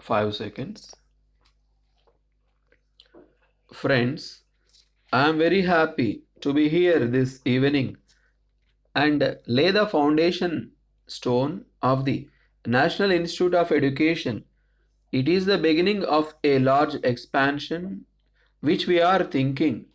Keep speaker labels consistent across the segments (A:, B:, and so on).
A: 5 seconds. Friends, I am very happy to be here this evening and lay the foundation stone of the National Institute of Education. It is the beginning of a large expansion which we are thinking.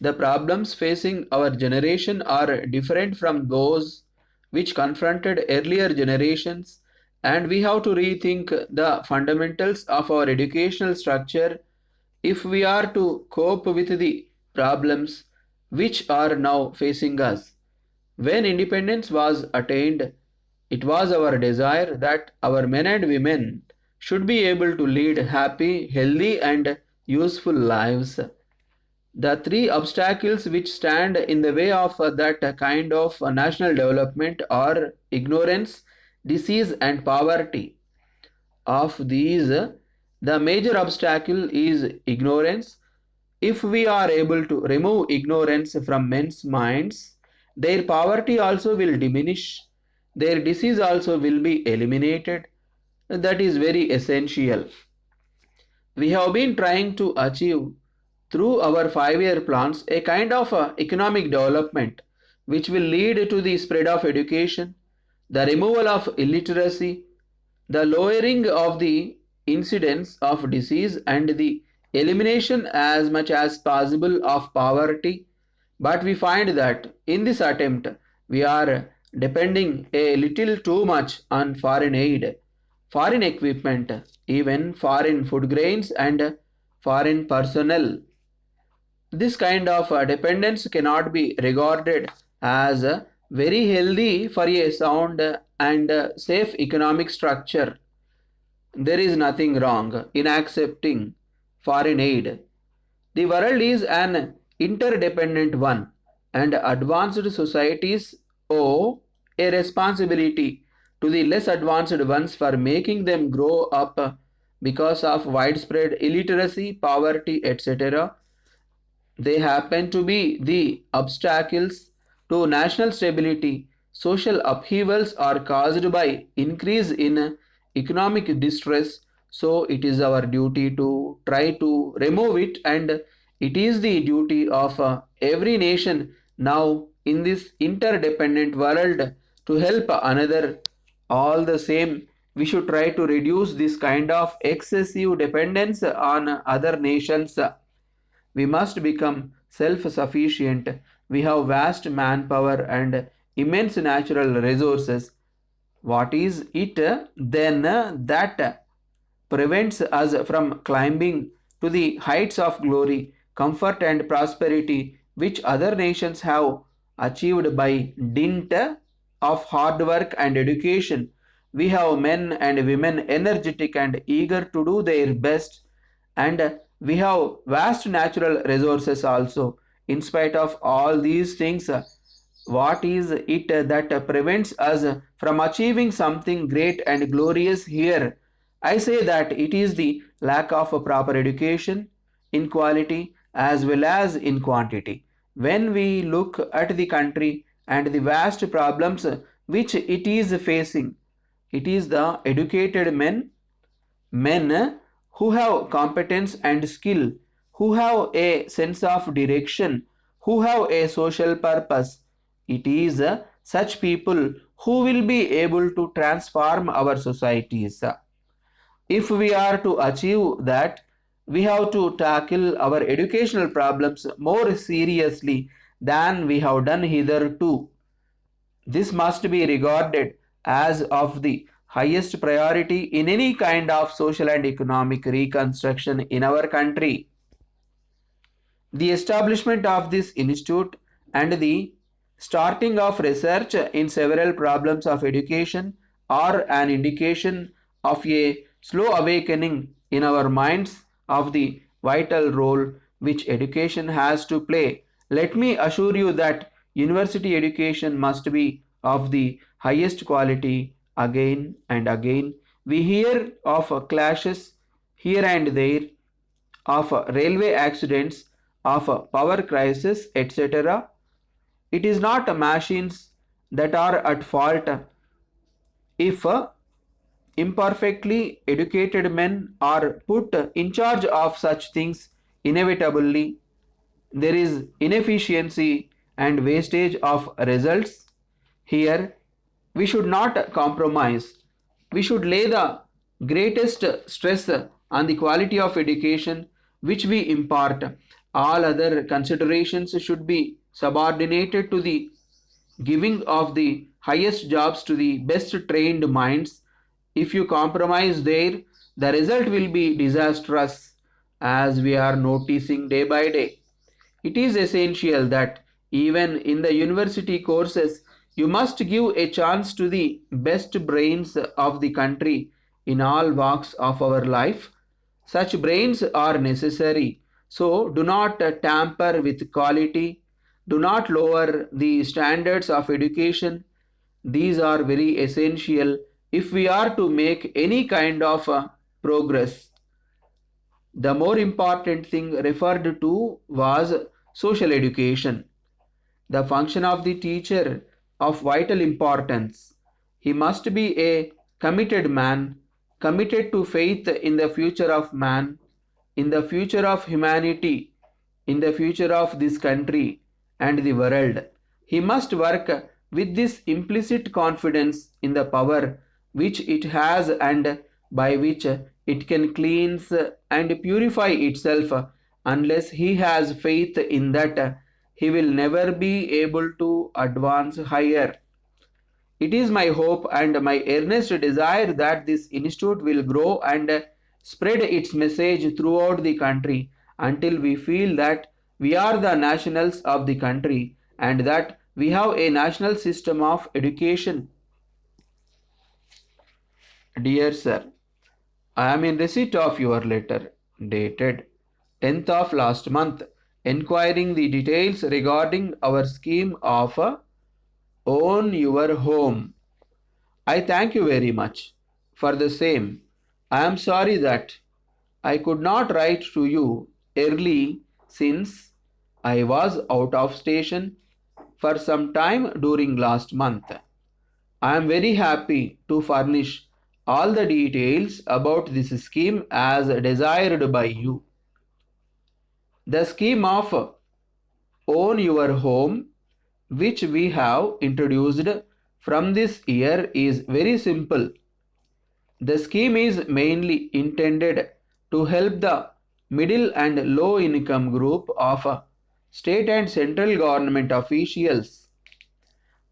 A: The problems facing our generation are different from those which confronted earlier generations, and we have to rethink the fundamentals of our educational structure if we are to cope with the problems which are now facing us. When independence was attained, it was our desire that our men and women should be able to lead happy, healthy, and useful lives. The three obstacles which stand in the way of that kind of national development are ignorance, disease, and poverty. Of these, the major obstacle is ignorance. If we are able to remove ignorance from men's minds, their poverty also will diminish, their disease also will be eliminated. That is very essential. We have been trying to achieve through our 5 year plans a kind of economic development which will lead to the spread of education, the removal of illiteracy, the lowering of the incidence of disease, and the elimination as much as possible of poverty. But we find that in this attempt we are depending a little too much on foreign aid, foreign equipment, even foreign food grains, and foreign personnel. This kind of dependence cannot be regarded as very healthy for a sound and safe economic structure. There is nothing wrong in accepting foreign aid. The world is an interdependent one, and advanced societies owe a responsibility to the less advanced ones for making them grow up because of widespread illiteracy, poverty, etc. They happen to be the obstacles to national stability. Social upheavals are caused by increase in economic distress, so it is our duty to try to remove it, and it is the duty of every nation now in this interdependent world to help another. All the same, we should try to reduce this kind of excessive dependence on other nations. We must become self sufficient. We have vast manpower and immense natural resources. What is it then that prevents us from climbing to the heights of glory, comfort, and prosperity which other nations have achieved by dint of hard work and education? We have men and women energetic and eager to do their best, and we have vast natural resources also. In spite of all these things, what is it that prevents us from achieving something great and glorious here? I say that it is the lack of a proper education in quality as well as in quantity. When we look at the country and the vast problems which it is facing, it is the educated men who have competence and skill, who have a sense of direction, who have a social purpose. It is such people who will be able to transform our societies. If we are to achieve that, we have to tackle our educational problems more seriously than we have done hitherto. This must be regarded as of the highest priority in any kind of social and economic reconstruction in our country. The establishment of this institute and the starting of research in several problems of education are an indication of a slow awakening in our minds of the vital role which education has to play. Let me assure you that university education must be of the highest quality. Again and again we hear of clashes here and there, of railway accidents, of power crisis, etc. It is not machines that are at fault if Imperfectly educated men are put in charge of such things. Inevitably, there is inefficiency and wastage of results. Here, we should not compromise. We should lay the greatest stress on the quality of education which we impart. All other considerations should be subordinated to the giving of the highest jobs to the best trained minds. If you compromise there, the result will be disastrous, as we are noticing day by day. It is essential that even in the university courses, you must give a chance to the best brains of the country in all walks of our life. Such brains are necessary, so do not tamper with quality, do not lower the standards of education. These are very essential if we are to make any kind of progress. The more important thing referred to was social education, the function of the teacher of vital importance. He must be a committed man, committed to faith in the future of man, in the future of humanity, in the future of this country and the world. He must work with this implicit confidence in the power which it has and by which it can cleanse and purify itself. Unless he has faith in that, he will never be able to advance higher. It is my hope and my earnest desire that this institute will grow and spread its message throughout the country until we feel that we are the nationals of the country and that we have a national system of education. Dear sir, I am in receipt of your letter dated 10th of last month enquiring the details regarding our scheme of own your home. I thank you very much for the same. I am sorry that I could not write to you early since I was out of station for some time during last month. I am very happy to furnish all the details about this scheme as desired by you. The scheme of own your home, which we have introduced from this year, is very simple. The scheme is mainly intended to help the middle and low income group of state and central government officials.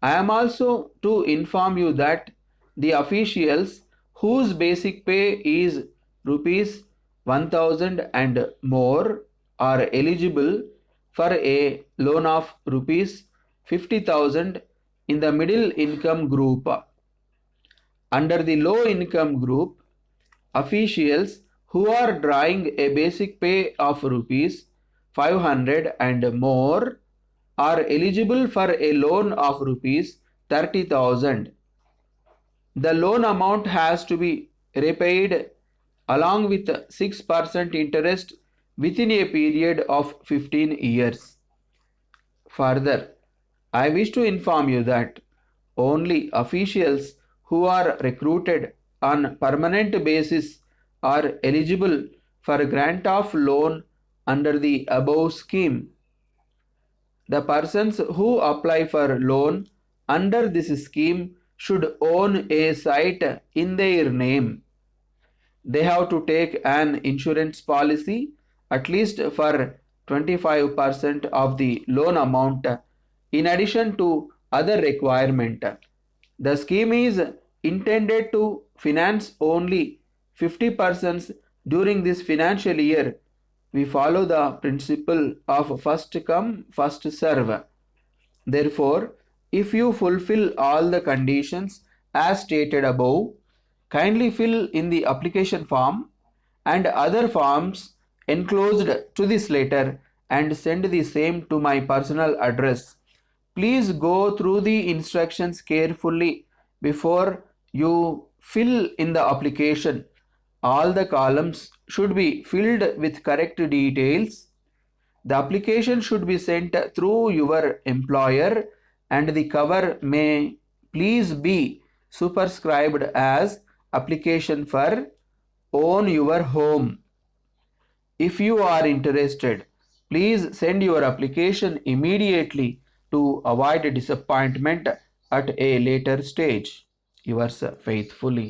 A: I am also to inform you that the officials whose basic pay is rupees 1000 and more are eligible for a loan of rupees 50,000 in the middle income group. Under the low income group, officials who are drawing a basic pay of rupees 500 and more are eligible for a loan of rupees 30,000. The loan amount has to be repaid along with 6% interest within a period of 15 years. Further, I wish to inform you that only officials who are recruited on permanent basis are eligible for grant of loan under the above scheme. The persons who apply for loan under this scheme should own a site in their name. They have to take an insurance policy at least for 25% of the loan amount in addition to other requirement. The scheme is intended to finance only 50% during this financial year. We follow the principle of first come, first serve. Therefore, if you fulfill all the conditions as stated above, kindly fill in the application form and other forms enclosed to this letter and send the same to my personal address. Please go through the instructions carefully before you fill in the application. All the columns should be filled with correct details. The application should be sent through your employer and the cover may please be superscribed as application for own your home. If you are interested, please send your application immediately to avoid disappointment at a later stage. Yours faithfully.